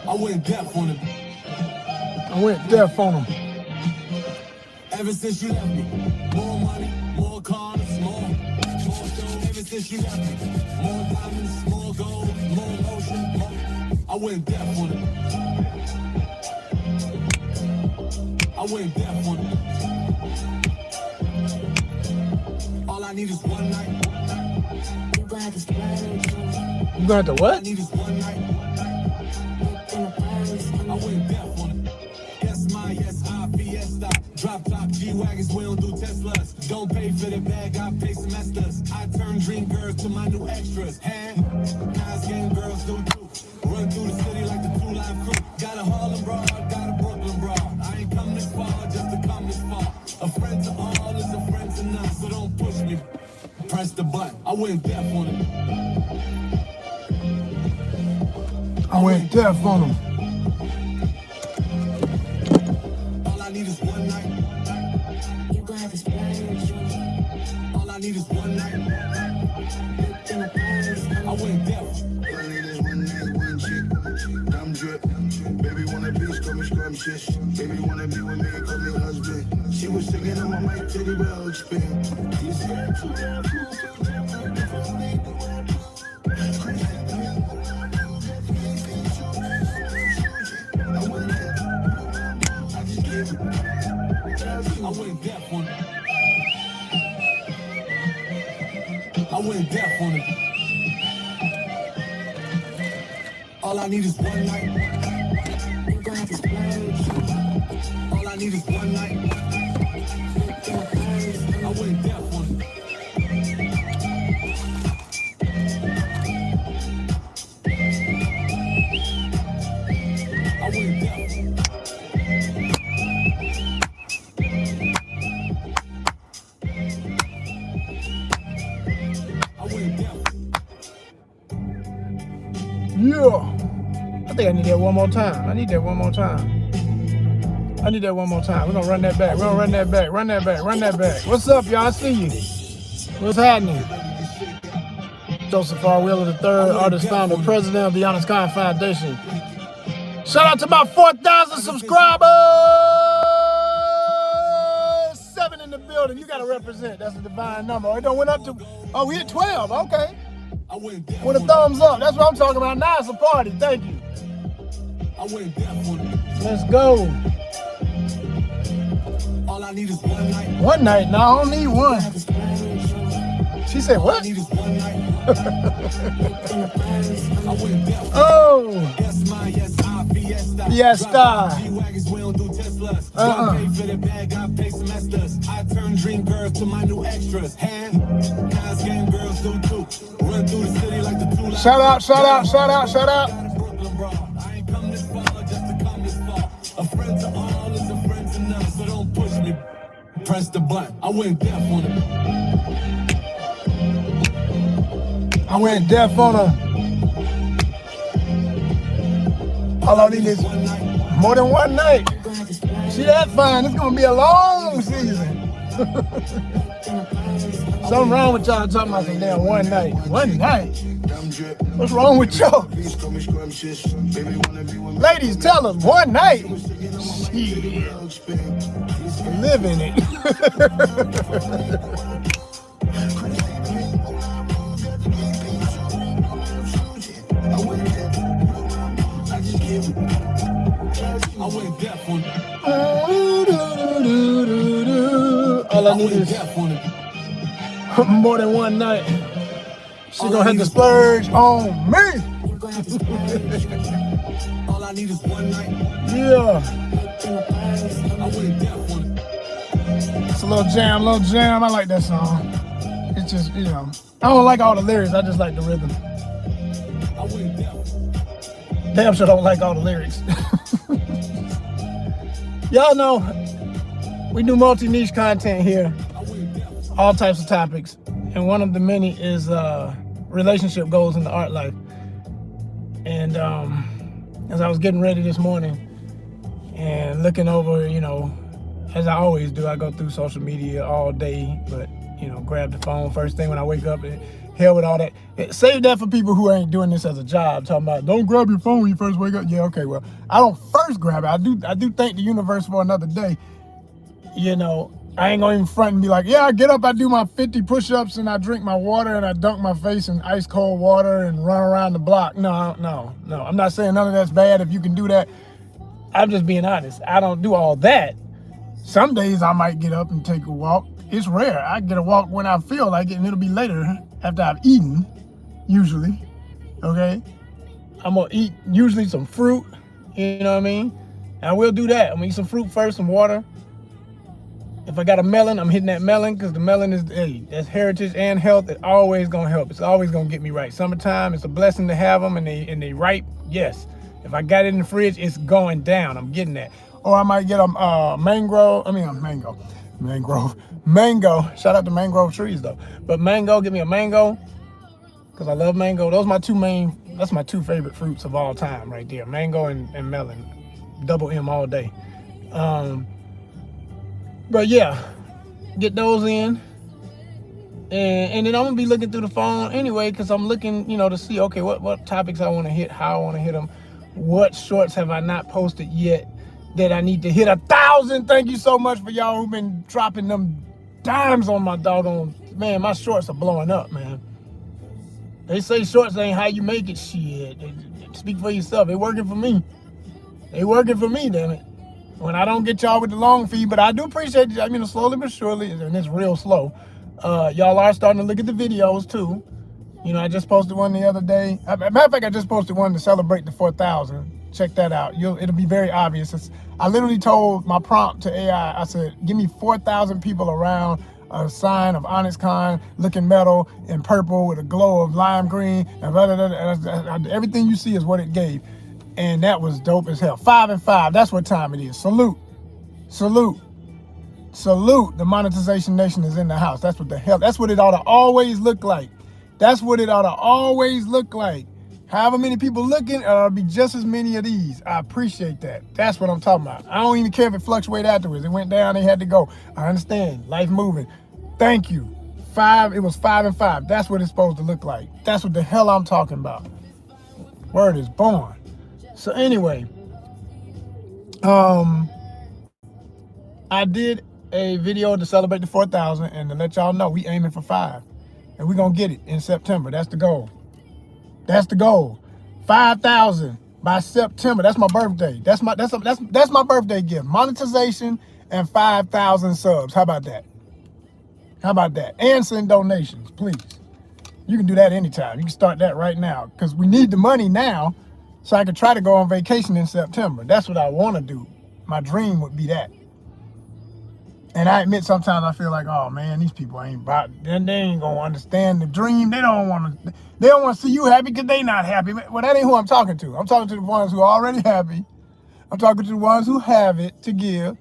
I went deaf on him. I went deaf on him. Ever since you left me, more money, more cars, more show. Ever since you left me, more diamonds, more gold, more motion, more. I went deaf on him. I went deaf on him. All I need is one night. You got this plan. You got the what? I need is one night. I went deaf on him. Yes, my, yes, I, Fiesta. Drop top G-Wagons, we don't do Teslas. Don't pay for the bag, I pay semesters. I turn dream girls to my new extras. Hand, guys, game girls do too. Run through the city like the 2 Live Crew. Got a Harlem broad, got a Brooklyn broad. I ain't come this far just to come this far. A friend to all is a friend to none, so don't push me. Press the button. I went deaf on him. I went deaf on him. All I need is one night. You got this plan. All I need is one night. I went deaf. All I need is one night, one chick. I'm drip. Baby wanna be scrumptious. Baby wanna be with me, call me husband. She was singing on my mic till the bell spin. You said to that I went deaf on him. I went deaf on him. All I need is one night. You got this plan. All I need is one night. I went deaf on him. I went deaf. Yeah. I think I need that one more time. I need that one more time. I need that one more time. We're gonna run that back. We're gonna run that back. Run that back. Run that back. What's up, y'all? I see you. What's happening? Joseph R. Wheeler III, artist, founder, president of the ONYXCON Foundation. Shout out to my 4,000 subscribers. 7 in the building. You gotta represent. That's a divine number. It don't went up to. Oh, we hit 12. Okay. With a thumbs up. That's what I'm talking about. Now it's a party. Thank you. Let's go. All I need is one night. One night? No, I don't need one. She said what? Oh. Fiesta. I turn dream girls to my new extras. Hand, guys, game girls do too. Run through the city like the 2 Live. Shout out, shout out, shout out, shout out. I ain't come this far just to come this far. A friend to all is a friend to none, so don't push me. Press the button. I went deaf on him. I went deaf on her. All I need is more than one night. See that fine? It's gonna be a long season. Something wrong with y'all talking about some damn one night. One night? What's wrong with y'all? Ladies, tell us, one night? Shit. Live in it. I went deaf on him. All I need is more than one night. She gonna have to splurge on me. All I need is one night. Yeah. I went deaf on him. It's a little jam, I like that song. It's just, you know, I don't like all the lyrics, I just like the rhythm. I went deaf. Damn sure don't like all the lyrics. Y'all know we do multi-niche content here, all types of topics, and one of the many is relationship goals in the art life. And as I was getting ready this morning and looking over, you know, as I always do, I go through social media all day, but you know, grab the phone first thing when I wake up and Hell with all that. Save that for people who ain't doing this as a job, talking about don't grab your phone when you first wake up. Yeah, okay, well, I don't first grab it. I do thank the universe for another day. You know, I ain't gonna even front and be like, yeah, I get up, I do my 50 push-ups and I drink my water and I dunk my face in ice cold water and run around the block. No. I'm not saying none of that's bad if you can do that. I'm just being honest. I don't do all that. Some days I might get up and take a walk. It's rare. I get a walk when I feel like it, and it'll be later after I've eaten, usually. Okay? I'm gonna eat usually some fruit, you know what I mean? I will do that. I'm gonna eat some fruit first, some water. If I got a melon, I'm hitting that melon because the melon is, hey, that's heritage and health. It's always gonna help. It's always gonna get me right. Summertime, it's a blessing to have them, and they ripe. Yes. If I got it in the fridge, it's going down. I'm getting that. Or I might get a mango. Shout out to mangrove trees though. But mango, give me a mango because I love mango. Those are that's my two favorite fruits of all time right there. Mango and melon. Double M all day. But yeah, get those in. And then I'm gonna be looking through the phone anyway because I'm looking, to see, okay, what topics I want to hit, how I want to hit them. What shorts have I not posted yet that I need to hit 1,000? Thank you so much for y'all who've been dropping them dimes on my doggone, man, my shorts are blowing up, man. They say shorts ain't how you make it. Shit. Speak for yourself. They working for me. Damn it. When I don't get y'all with the long feed, but I do appreciate you. I mean, slowly but surely, and it's real slow. Y'all are starting to look at the videos too. I just posted one the other day. Matter of fact, I just posted one to celebrate the 4,000. Check that out. It'll be very obvious. I literally told my prompt to AI, I said, give me 4,000 people around a sign of ONYXCON looking metal in purple with a glow of lime green. And blah, blah, blah, blah. Everything you see is what it gave. And that was dope as hell. 5 and 5. That's what time it is. Salute. The monetization nation is in the house. That's what it ought to always look like. However many people looking, it'll be just as many of these. I appreciate that. That's what I'm talking about. I don't even care if it fluctuated afterwards. It went down, they had to go. I understand. Life moving. Thank you. 5, it was 5 and 5. That's what it's supposed to look like. That's what the hell I'm talking about. Word is born. So anyway, I did a video to celebrate the 4,000 and to let y'all know we aiming for 5. And we're going to get it in September. That's the goal. 5,000 by September. That's my birthday. That's my birthday gift. Monetization and 5,000 subs. How about that? And send donations, please. You can do that anytime. You can start that right now because we need the money now so I can try to go on vacation in September. That's what I want to do. My dream would be that. And I admit sometimes I feel like, oh man, these people ain't they ain't gonna understand the dream. They don't want to see you happy because they not happy. Well, that ain't who I'm talking to. I'm talking to the ones who are already happy. I'm talking to the ones who have it to give,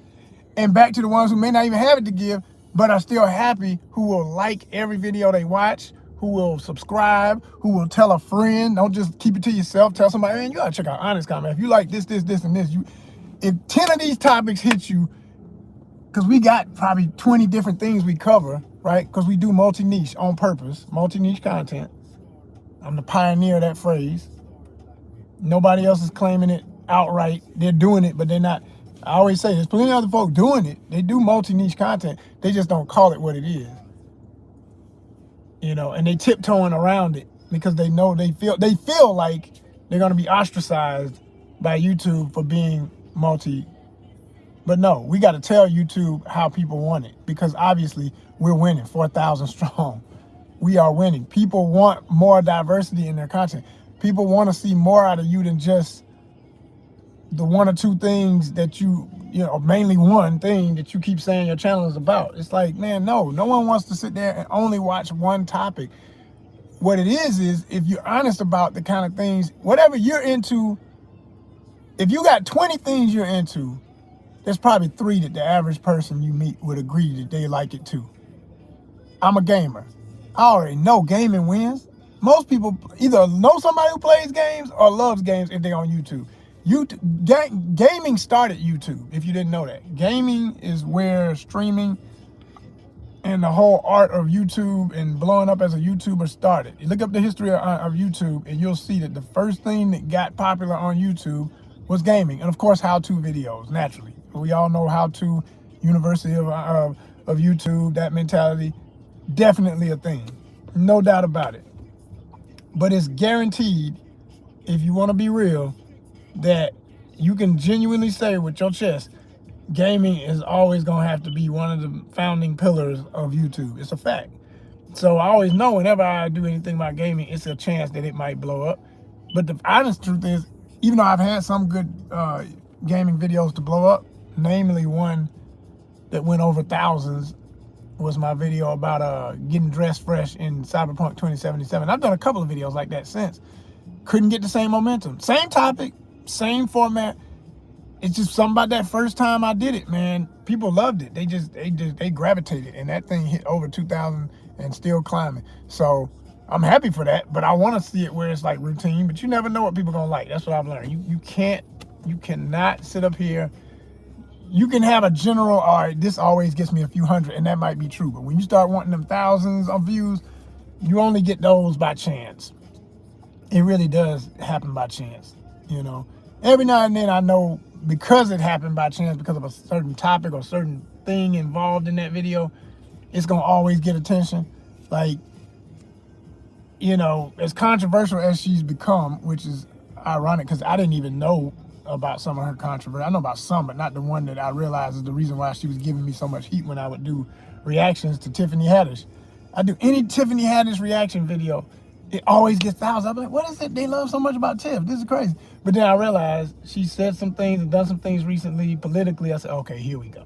and back to the ones who may not even have it to give, but are still happy, who will like every video they watch, who will subscribe, who will tell a friend. Don't just keep it to yourself. Tell somebody, man, you gotta check out ONYXCON, man. If you like this, and this, if 10 of these topics hit you, because we got probably 20 different things we cover, right? Because we do multi-niche on purpose, multi-niche content. I'm the pioneer of that phrase. Nobody else is claiming it outright. They're doing it, but they're not. I always say there's plenty of other folk doing it. They do multi-niche content. They just don't call it what it is. And they tiptoeing around it because they know they feel like they're going to be ostracized by YouTube for being multi. But no, we got to tell YouTube how people want it because obviously we're winning 4,000 strong. We are winning. People want more diversity in their content. People want to see more out of you than just the one or two things that mainly one thing that you keep saying your channel is about. It's like, man, no one wants to sit there and only watch one topic. What it is if you're honest about the kind of things, whatever you're into, if you got 20 things you're into, there's probably 3 that the average person you meet would agree that they like it too. I'm a gamer. I already know gaming wins. Most people either know somebody who plays games or loves games if they're on YouTube. Gaming started YouTube, if you didn't know that. Gaming is where streaming and the whole art of YouTube and blowing up as a YouTuber started. You look up the history of YouTube and you'll see that the first thing that got popular on YouTube was gaming. And of course, how-to videos, naturally. We all know how-to, University of YouTube, that mentality, definitely a thing. No doubt about it. But it's guaranteed, if you want to be real, that you can genuinely say with your chest, gaming is always going to have to be one of the founding pillars of YouTube. It's a fact. So I always know whenever I do anything about gaming, it's a chance that it might blow up. But the honest truth is, even though I've had some good gaming videos to blow up, namely one that went over thousands was my video about getting dressed fresh in Cyberpunk 2077. I've done a couple of videos like that since. Couldn't get the same momentum. Same topic, same format. It's just something about that first time I did it, man. People loved it. They gravitated, and that thing hit over 2,000 and still climbing. So I'm happy for that, but I want to see it where it's like routine. But you never know what people gonna like. That's what I've learned. You cannot sit up here. You can have a general, all right, this always gets me a few hundred, and that might be true. But when you start wanting them thousands of views, you only get those by chance. It really does happen by chance, you know. Every now and then I know, because it happened by chance, because of a certain topic or certain thing involved in that video, it's gonna always get attention. Like, you know, as controversial as she's become, which is ironic because I didn't even know about some of her controversy. I know about some, but not the one that I realized is the reason why she was giving me so much heat when I would do reactions to Tiffany Haddish. I do any Tiffany Haddish reaction video, it always gets thousands. I'm like, what is it they love so much about Tiff? This is crazy. But then I realized she said some things and done some things recently politically. I said, okay, here we go.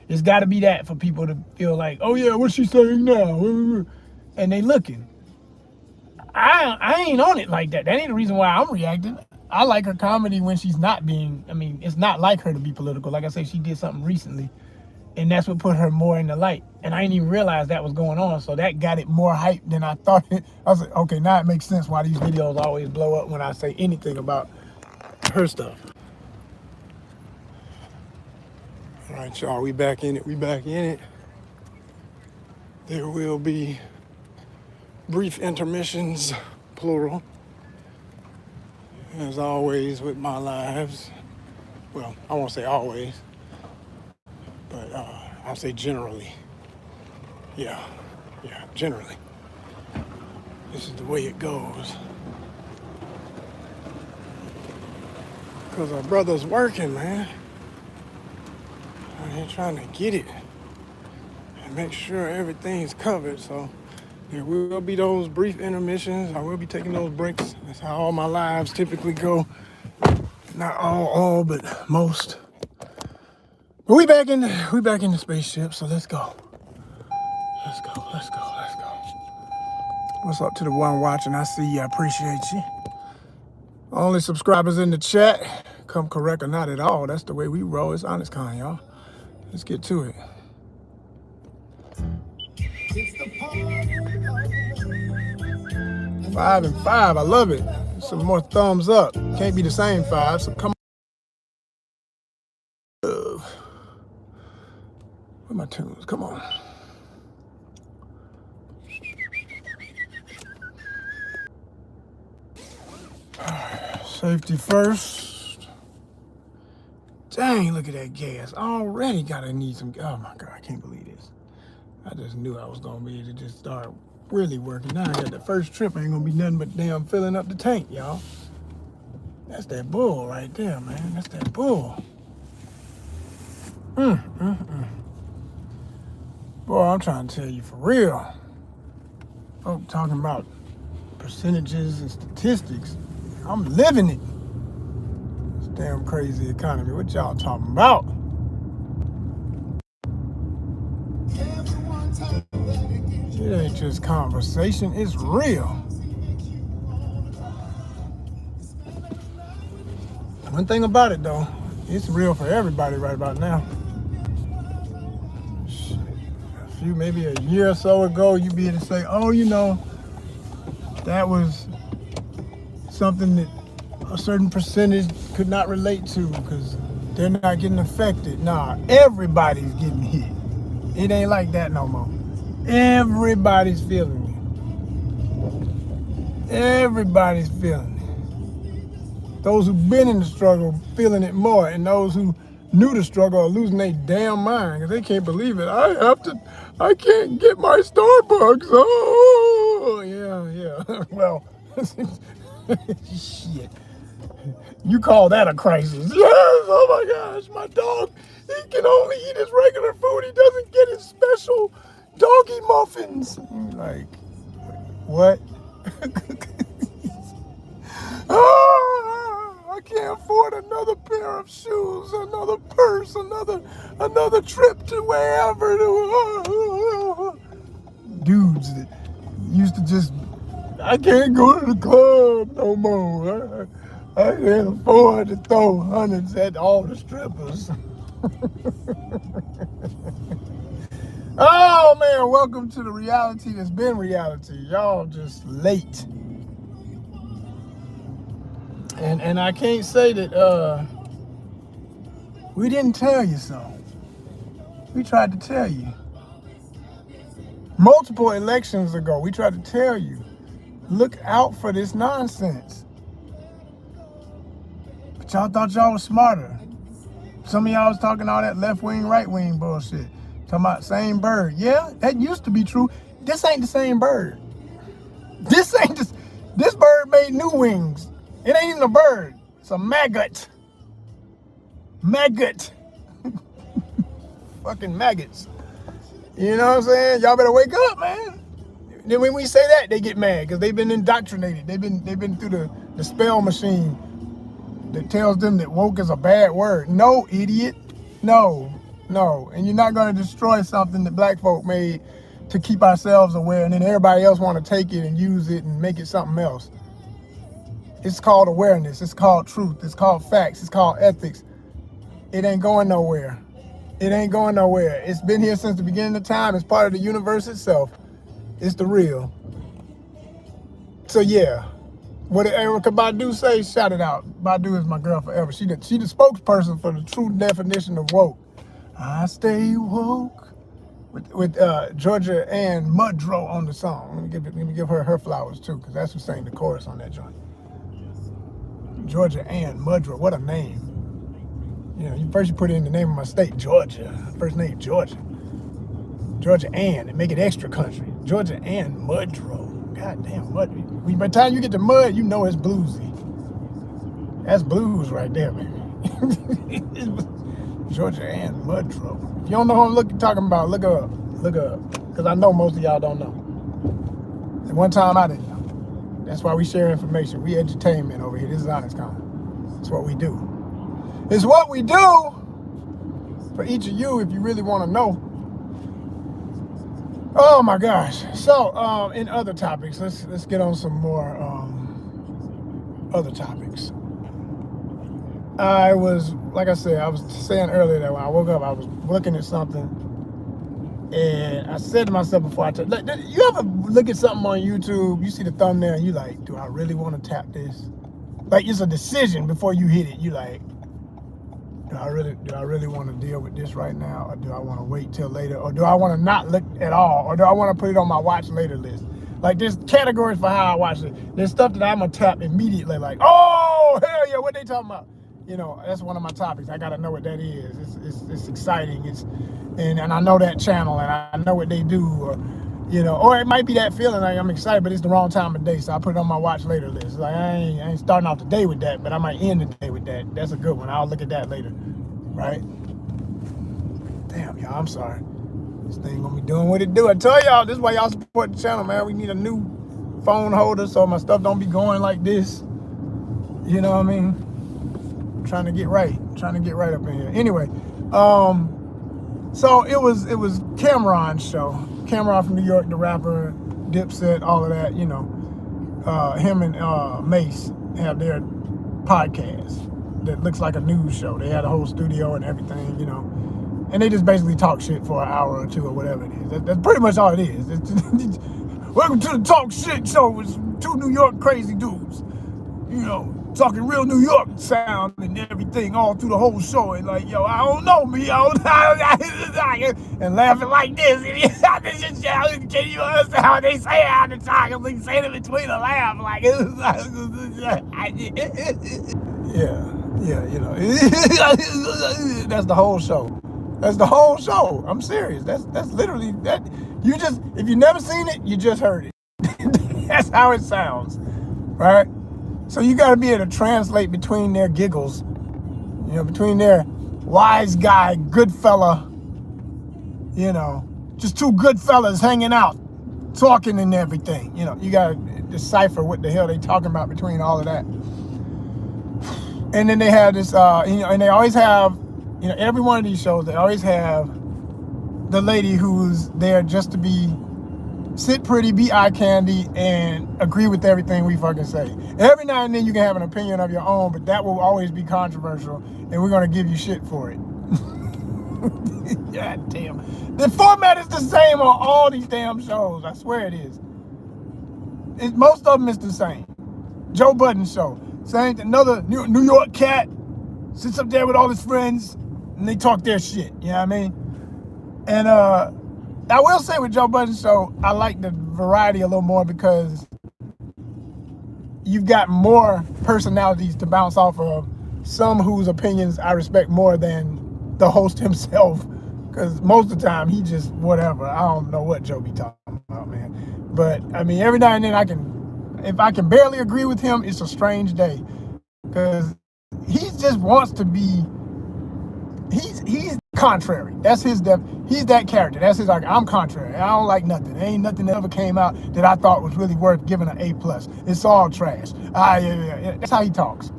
It's got to be that for people to feel like, oh yeah, what's she saying now? And they looking. I ain't on it like that. That ain't the reason why I'm reacting. I like her comedy when she's not being, I mean, it's not like her to be political. Like I say, she did something recently, and that's what put her more in the light. And I didn't even realize that was going on, so that got it more hype than I thought it. I was like, okay, now it makes sense why these videos always blow up when I say anything about her stuff. All right, y'all, we back in it. There will be brief intermissions, plural, as always with my lives. Well, I won't say always, but I'll say generally. Yeah, generally. This is the way it goes. Because our brother's working, man. I'm here trying to get it and make sure everything's covered, so there will be those brief intermissions. I will be taking those breaks. That's how all my lives typically go. Not all, but most. But we back in the spaceship, so let's go. Let's go. What's up to the one watching? I see you. I appreciate you. Only subscribers in the chat. Come correct or not at all. That's the way we roll. It's ONYXCON, y'all. Let's get to it. 5 and 5, I love it. Some more thumbs up. Can't be the same 5, so come on. Where are my tunes? Come on. Safety first. Dang, look at that gas. Already gotta need some, oh my God, I can't believe this. I just knew I was gonna be able to just start really working. Now I got the first trip, ain't gonna be nothing but damn filling up the tank, y'all. That's that bull right there, man. That's that bull. Boy, I'm trying to tell you for real. Folk talking about percentages and statistics. I'm living it. This damn crazy economy. What y'all talking about? It ain't just conversation, it's real. One thing about it though, it's real for everybody right about now. Maybe a year or so ago, you'd be able to say, oh, you know, that was something that a certain percentage could not relate to because they're not getting affected. Nah, everybody's getting hit. It ain't like that no more. Everybody's feeling it. Everybody's feeling it. Those who've been in the struggle feeling it more, and those who knew the struggle are losing their damn mind because they can't believe it. I can't get my Starbucks. Oh, yeah. Well, shit. You call that a crisis? Yes. Oh my gosh, my dog. He can only eat his regular food. He doesn't get his special doggy muffins. Like, what? I can't afford another pair of shoes, another purse, another trip to wherever. Dudes that used to just, I can't go to the club no more. I can't afford to throw hundreds at all the strippers. Oh man, welcome to the reality that's been reality. Y'all just late. And I can't say that we didn't tell you so. We tried to tell you. Multiple elections ago, we tried to tell you, look out for this nonsense. But y'all thought y'all was smarter. Some of y'all was talking all that left-wing, right-wing bullshit. Talking about same bird. Yeah, that used to be true. This ain't the same bird. This bird made new wings. It ain't even a bird. It's a maggot. Maggot. Fucking maggots. You know what I'm saying? Y'all better wake up, man. Then when we say that, they get mad because they've been indoctrinated. They've been through the spell machine that tells them that woke is a bad word. No, idiot. No. And you're not going to destroy something that black folk made to keep ourselves aware, and then everybody else want to take it and use it and make it something else. It's called awareness. It's called truth. It's called facts. It's called ethics. It ain't going nowhere. It ain't going nowhere. It's been here since the beginning of time. It's part of the universe itself. It's the real. So yeah, what did Erykah Badu say? Shout it out. Badu is my girl forever. She the spokesperson for the true definition of woke. I stay woke. With Georgia Ann Muldrow on the song. Let me give her flowers too, because that's who sang the chorus on that joint. Georgia Ann Muldrow, what a name. You know, first you put in the name of my state, Georgia. First name, Georgia. Georgia Ann, and make it extra country. Georgia Ann Muldrow. Goddamn, Mud. By the time you get to Mud, you know it's bluesy. That's blues right there, baby. Georgia Ann Muldrow. If you don't know who I'm talking about, look her up. Because I know most of y'all don't know. And one time I didn't know. That's why we share information. We edutainment over here. This is ONYXCON. It's what we do. It's what we do for each of you if you really want to know. Oh my gosh. So in other topics, let's get on some more other topics. I was, like I said, I was saying earlier that when I woke up, I was looking at something, and I said to myself before I you ever look at something on YouTube, you see the thumbnail, and you like, do I really want to tap this? Like, it's a decision before you hit it. You like, do I really want to deal with this right now, or do I want to wait till later, or do I want to not look at all, or do I want to put it on my watch later list? Like, there's categories for how I watch it. There's stuff that I'm gonna tap immediately, like, oh hell yeah, what they talking about? You know, that's one of my topics. I gotta know what that is. It's exciting. And I know that channel, and I know what they do, or it might be that feeling like I'm excited, but it's the wrong time of day, so I put it on my watch later list. Like I ain't starting off the day with that, but I might end the day with that. That's a good one. I'll look at that later, right? Damn, y'all, I'm sorry. This thing gonna be doing what it do. I tell y'all, this is why y'all support the channel, man. We need a new phone holder so my stuff don't be going like this. You know what I mean? Trying to get right up in here. Anyway, so it was Cameron's show. Cameron from New York, the rapper, Dipset, all of that. You know, him and Mace have their podcast that looks like a news show. They had a whole studio and everything, you know, and they just basically talk shit for an hour or two or whatever it is. That's pretty much all it is. Welcome to the Talk Shit Show with two New York crazy dudes. you know, talking real New York sound and everything all through the whole show. And like, yo, I don't know me, and laughing like this. Can you understand how they say it all the time? I'm like saying it between a laugh, like, yeah, you know, that's the whole show. That's the whole show. I'm serious. That's literally that. You just, if you never seen it, you just heard it. That's how it sounds, right? So you got to be able to translate between their giggles, you know, between their wise guy, good fella, you know, just two good fellas hanging out, talking and everything. You know, you got to decipher what the hell they talking about between all of that. And then they have this, you know, and they always have, you know, every one of these shows, they always have the lady who's there just to be, sit pretty, be eye candy, and agree with everything we fucking say. Every now and then you can have an opinion of your own, but that will always be controversial, and we're gonna give you shit for it. God damn. The format is the same on all these damn shows. I swear it is. Most of them is the same. Joe Budden show. Same, another New York cat sits up there with all his friends and they talk their shit. You know what I mean? And I will say with Joe Budden's show, I like the variety a little more because you've got more personalities to bounce off of. Some whose opinions I respect more than the host himself, because most of the time he just whatever. I don't know what Joe be talking about, man. But I mean, every now and then if I can barely agree with him, it's a strange day, because he just wants to be. He's contrary. That's his he's that character. That's his, like, I'm contrary. I don't like nothing. There ain't nothing that ever came out that I thought was really worth giving an A+. It's all trash. Yeah. That's how he talks.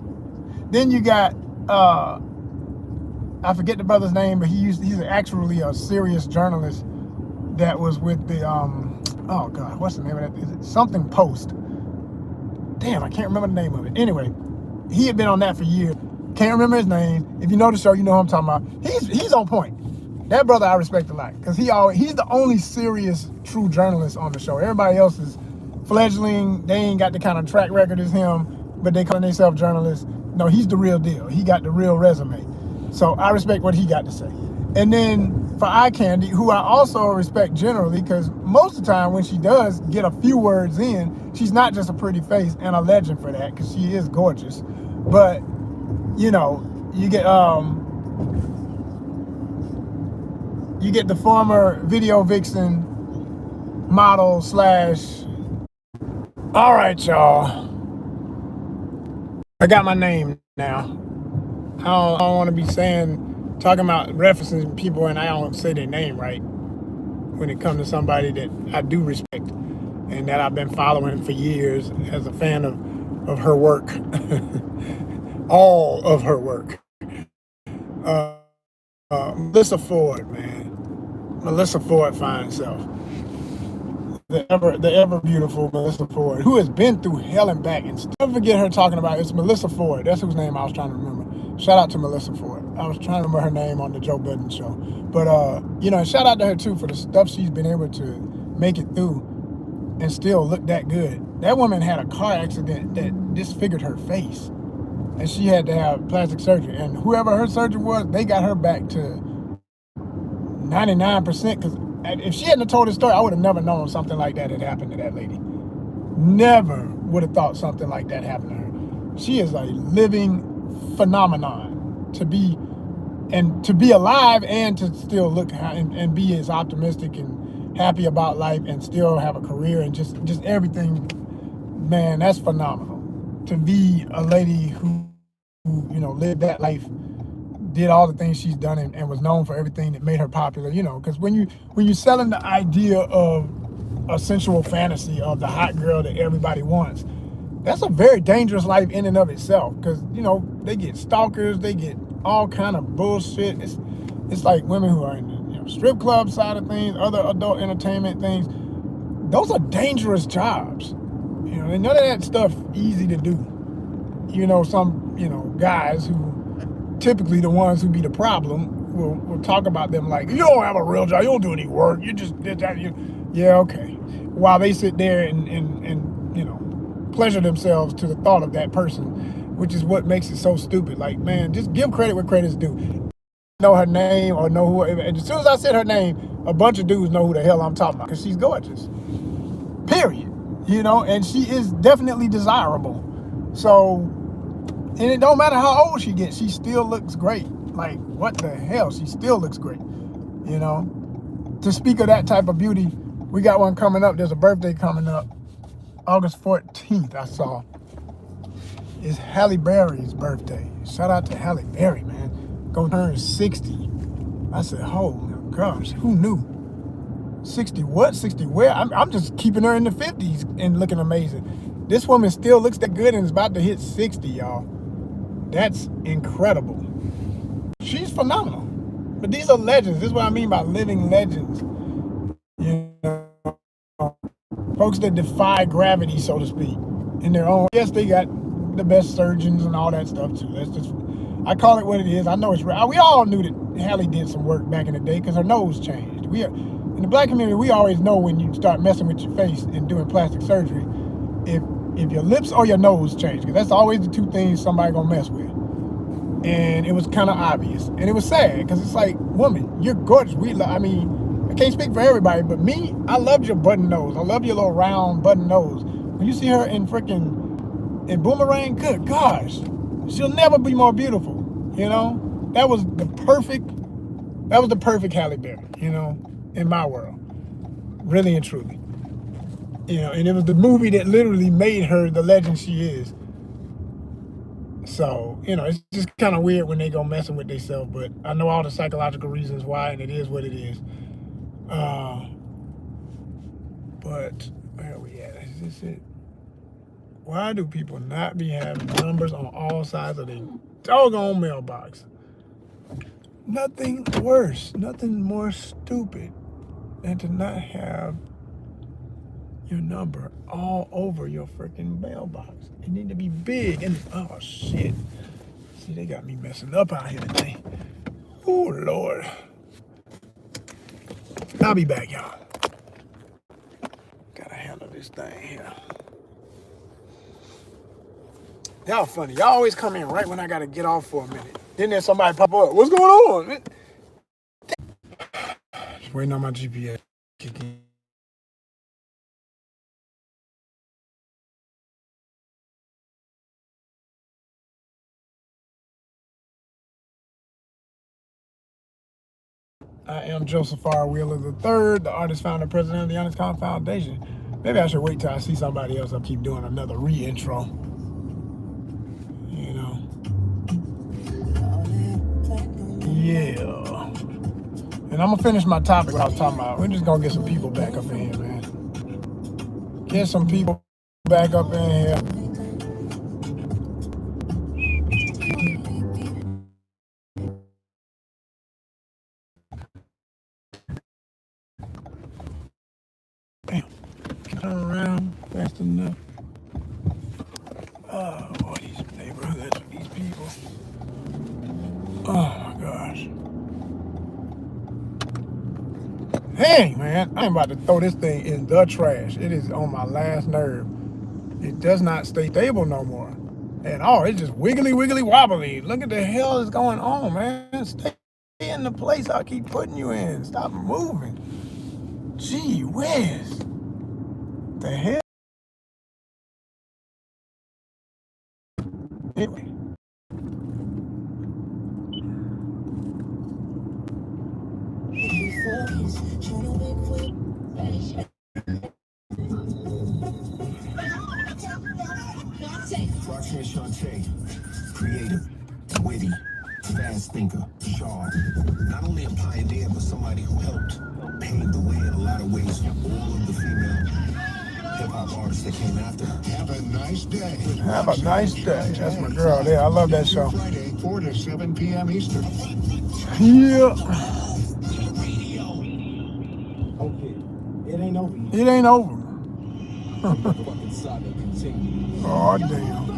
Then you got I forget the brother's name, but he's actually a serious journalist that was with the oh god, what's the name of that? Is it something Post? Damn, I can't remember the name of it. Anyway, he had been on that for years. Can't remember his name. If you know the show, you know who I'm talking about. He's on point. That brother I respect a lot, because he's the only serious true journalist on the show. Everybody else is fledgling. They ain't got the kind of track record as him, but they call themselves journalists. No, he's the real deal. He got the real resume. So I respect what he got to say. And then for Eye Candy, who I also respect generally, because most of the time when she does get a few words in, she's not just a pretty face, and a legend for that, because she is gorgeous. But you know, you get the former video vixen model / all right, y'all, I got my name now. I don't want to be talking about referencing people and I don't say their name right when it comes to somebody that I do respect and that I've been following for years as a fan of her work. All of her work. Melissa Ford, man. Melissa Ford finds herself. The ever beautiful Melissa Ford, who has been through hell and back, and still forget her talking about. It's Melissa Ford. That's whose name I was trying to remember. Shout out to Melissa Ford. I was trying to remember her name on the Joe Budden show. But you know, shout out to her too for the stuff she's been able to make it through and still look that good. That woman had a car accident that disfigured her face, and she had to have plastic surgery. And whoever her surgeon was, they got her back to 99%. Because if she hadn't told this story, I would have never known something like that had happened to that lady. Never would have thought something like that happened to her. She is a living phenomenon to be alive and to still look and be as optimistic and happy about life and still have a career and just everything. Man, that's phenomenal. To be a lady who you know, lived that life, did all the things she's done and was known for everything that made her popular, you know, because when you're selling the idea of a sensual fantasy of the hot girl that everybody wants, that's a very dangerous life in and of itself, because, you know, they get stalkers, they get all kind of bullshit. It's like women who are in the, you know, strip club side of things, other adult entertainment things. Those are dangerous jobs. You know, and none of that stuff easy to do. You know, some, you know, guys who typically the ones who be the problem will talk about them like, you don't have a real job, you don't do any work, you just did that. Yeah, okay. While they sit there and you know, pleasure themselves to the thought of that person, which is what makes it so stupid. Like, man, just give credit where credit's due. Know her name or know who, and as soon as I said her name, a bunch of dudes know who the hell I'm talking about, because she's gorgeous. Period. You know, and she is definitely desirable. So, and it don't matter how old she gets, she still looks great. Like, what the hell? She still looks great. You know? To speak of that type of beauty, we got one coming up. There's a birthday coming up. August 14th, I saw. It's Halle Berry's birthday. Shout out to Halle Berry, man. Go turn 60. I said, oh my gosh, who knew? 60 what? 60 where? I'm just keeping her in the 50s and looking amazing. This woman still looks that good and is about to hit 60, y'all. That's incredible. She's phenomenal. But these are legends. This is what I mean by living legends. You know, folks that defy gravity, so to speak, in their own. Yes, they got the best surgeons and all that stuff too. That's just, I call it what it is. I know it's real. We all knew that Halle did some work back in the day because her nose changed. In the black community, we always know when you start messing with your face and doing plastic surgery, if your lips or your nose change, because that's always the two things somebody gonna mess with. And it was kind of obvious, and it was sad because it's like, woman, you're gorgeous. I mean, I can't speak for everybody, but me, I loved your button nose. I love your little round button nose. When you see her in Boomerang, good gosh, she'll never be more beautiful. You know, that was the perfect Halle Berry. You know, in my world, really and truly. You know, and it was the movie that literally made her the legend she is. So, you know, it's just kind of weird when they go messing with themselves, but I know all the psychological reasons why, and it is what it is. But where are we at? Is this it? Why do people not be having numbers on all sides of their doggone mailbox? Nothing worse, nothing more stupid than to not have your number all over your freaking mailbox. It need to be big. And oh shit, see, they got me messing up out here today. Oh Lord. I'll be back, y'all. Gotta handle this thing here. Y'all funny. Y'all always come in right when I gotta get off for a minute. Then there's somebody pop up. What's going on? Just waiting on my GPS to kick in. I am Joseph R. Wheeler III, the artist, founder, president of the ONYXCON Foundation. Maybe I should wait till I see somebody else. I'll keep doing another re-intro. You know. Yeah. And I'm going to finish my topic what I was talking about. We're just going to get some people back up in here, man. Get some people back up in here. Damn. Turn around fast enough. Oh, boy, these neighborhoods with these people. Oh, my gosh. Dang, man. I'm about to throw this thing in the trash. It is on my last nerve. It does not stay stable no more. And oh, it's just wiggly, wiggly, wobbly. Look at the hell is going on, man. Stay in the place I keep putting you in. Stop moving. Gee whiz. The hell? Anyway. Creative, witty, fast thinker, sharp. Not only a pioneer, but somebody who helped pave the way in a lot of ways for all of the female hip-hop artists that came after her. Have a nice day. Have a nice day. That's my girl there. I love that show. Friday, 4 to 7 p.m. Eastern. Yeah. It ain't over. It ain't over. Oh, damn.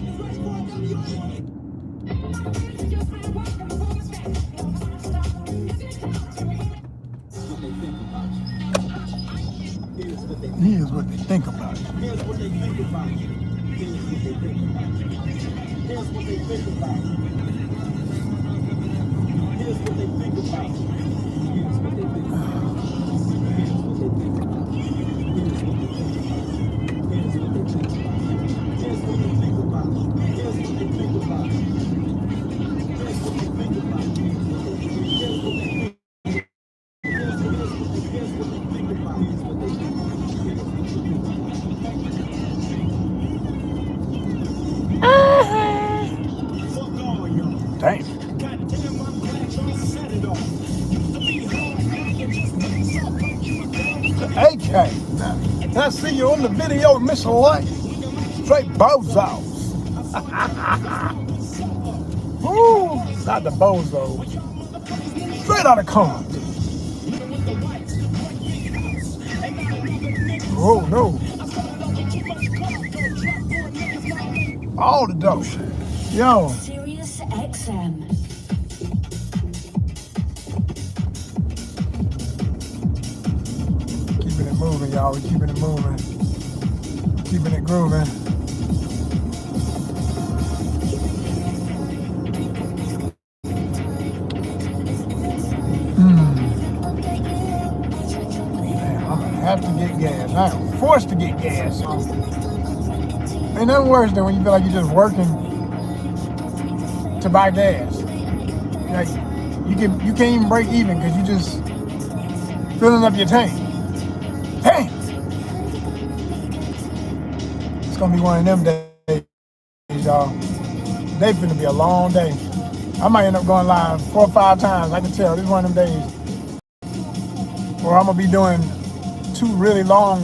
Here's what they think about it. Here's what they think about you. Here's what they think about. Here's what they think about. Here's what they think about. Here's what they think about. Here's what they think about. Here's what they think about. Here's what they think about. Here's what they think about. Here's what they think about. Here's what they think. Here's what they think about. Here's what they think about. Fuck all y'all. Damn. Goddamn, I'm glad y'all set it off. To be hard, you just make something you down. AK. Now, I see you on the video, Mr. Light. Straight bozos. Woo! Not the bozos. Straight out of Compton. Oh no. All the dope. Yo. Sirius XM. Keeping it moving, y'all. We keeping it moving. Keeping it grooving. Man, I'm gonna have to get gas. I am forced to get gas. Ain't nothing worse than when you feel like you're just working to buy gas. Like you can't even break even because you just filling up your tank. Damn! It's gonna be one of them days, y'all. They finna be a long day. I might end up going live 4 or 5 times. I can tell this is one of them days where I'm gonna be doing 2 really long,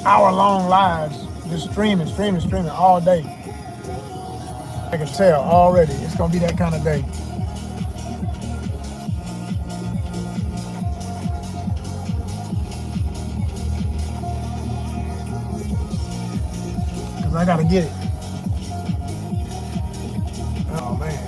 hour-long lives, just streaming all day. I can tell already. It's gonna be that kind of day. Cause I gotta get it. Oh man.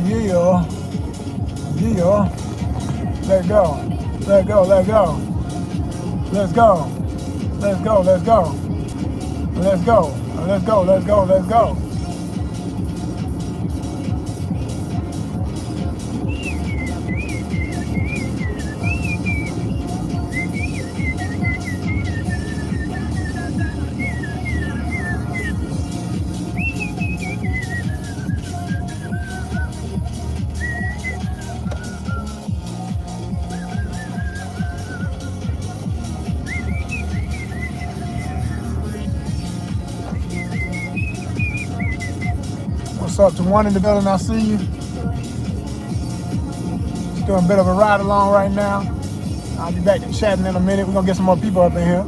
Yeah. Let go. Let go. Let go. Let's go. Let's go. Let's go. Let's go. Let's go. Let's go. Let's go. What's up to one in the building? I see you. Just doing a bit of a ride along right now. I'll be back to chatting in a minute. We're gonna get some more people up in here.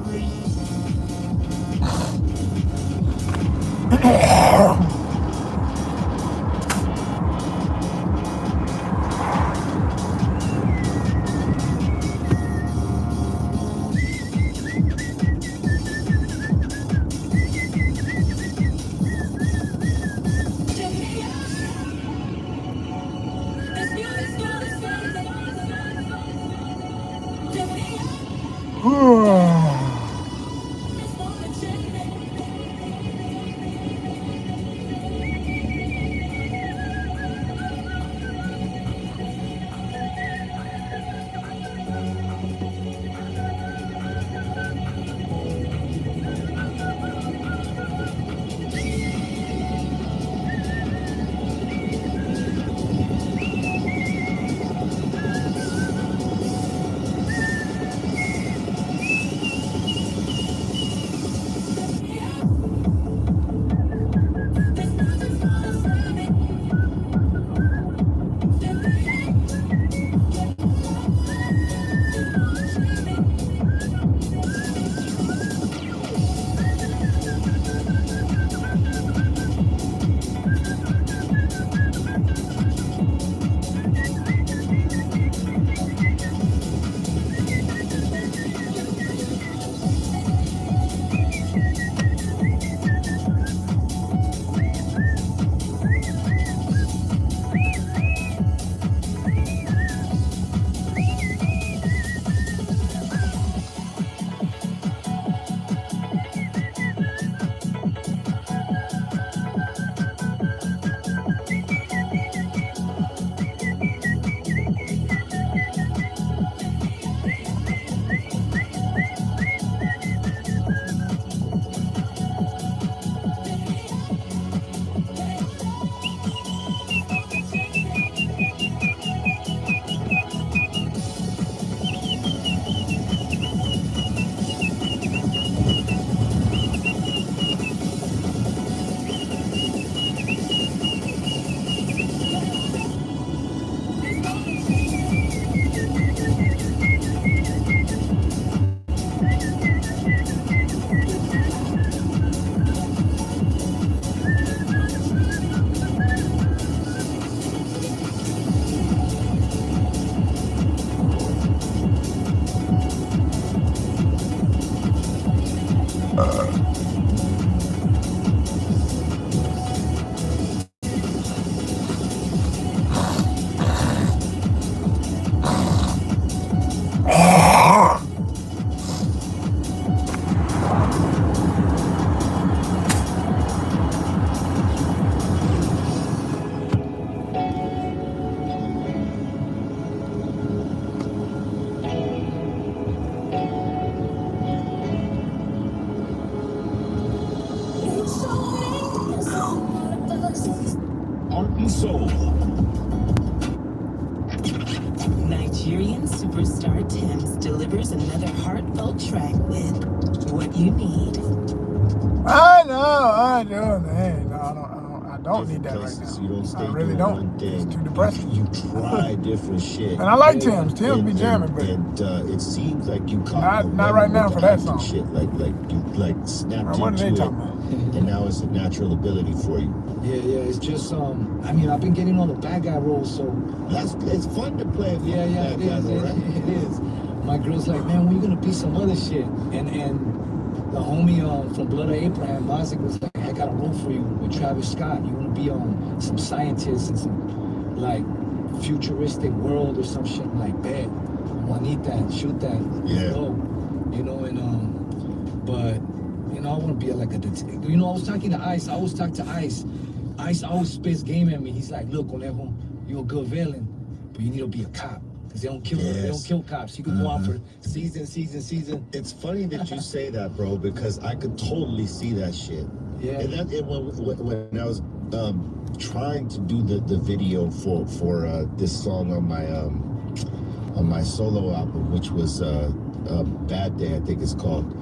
Nigerian superstar Tim's delivers another heartfelt track with What You Need. I know, I do. Hey, no, I don't need different that right places. now. You don't stay I really doing one don't. thing. It's too depressing. You try different shit. And I like Tim's. Tim's be jamming, but and it seems like you caught not right now with for the that acting song. shit. Like you snapped what are they into it, talking about? and now it's a natural ability for you. Yeah, it's just I mean, I've been getting on the bad guy role, so It's fun to play. yeah, Bad guy role, right? it is. My girl's like, man, when you gonna be some other shit? And the homie from Blood of Abraham, Mazik, was like, I got a role for you with Travis Scott. You wanna be on some scientists and some like futuristic world or some shit. I'm like, bet, Juanita, shoot that. Yeah. Go. You know, and but you know, I want to be like a detective. You know, I was talking to Ice. I always talk to Ice. Ice always spits game at me. He's like, look, Conejo, you're a good villain, but you need to be a cop. Because they don't kill cops. You can go on for season. It's funny that you say that, bro, because I could totally see that shit. Yeah. And when I was trying to do the video for this song on my solo album, which was Bad Day, I think it's called.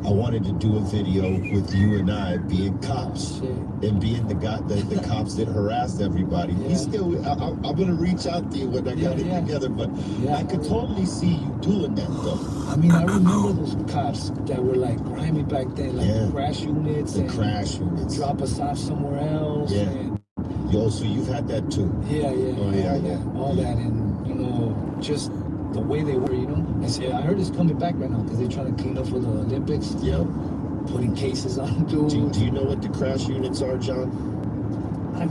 I wanted to do a video with you and I being cops and being the cops that harassed everybody. Yeah. He's still. I'm gonna reach out to you when I got it together, but I could totally see you doing that though. I mean, I remember those cops that were like grimy back then, like the crash units. The crash units. Drop us off somewhere else. Yeah. And Yo, so you've had that too. yeah. Oh, yeah. All that, and you know, just the way they were, you know. I heard it's coming back right now because they're trying to clean up for the Olympics. Yep. Putting cases on dudes. Do you know what the crash units are, John?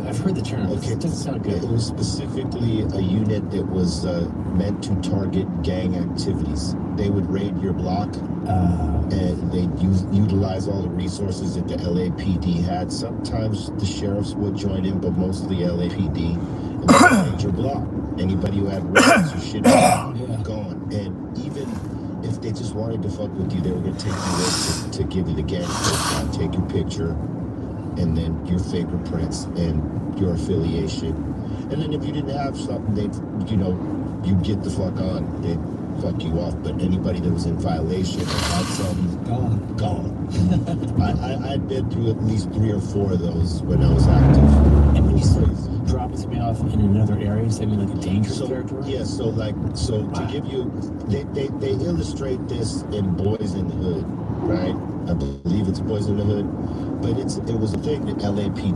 I've heard the term. Okay. It doesn't sound good. It was specifically a unit that was meant to target gang activities. They would raid your block, and they'd utilize all the resources that the LAPD had. Sometimes the sheriffs would join in, but mostly LAPD. And they would raid your block. Anybody who had weapons or shit gone. And even if they just wanted to fuck with you, they were going to take you in to give you the gang profile, take your picture, and then your fingerprints and your affiliation. And then if you didn't have something, you'd get the fuck on. They'd fuck you off. But anybody that was in violation or had something, gone. I'd been through at least 3 or 4 of those when I was active. And when you start dropping somebody off in another area, does that mean like a dangerous territory? Yeah, so to give you, they illustrate this in Boys in the Hood, right? I believe it's Boys in the Hood, but it was a thing that LAPD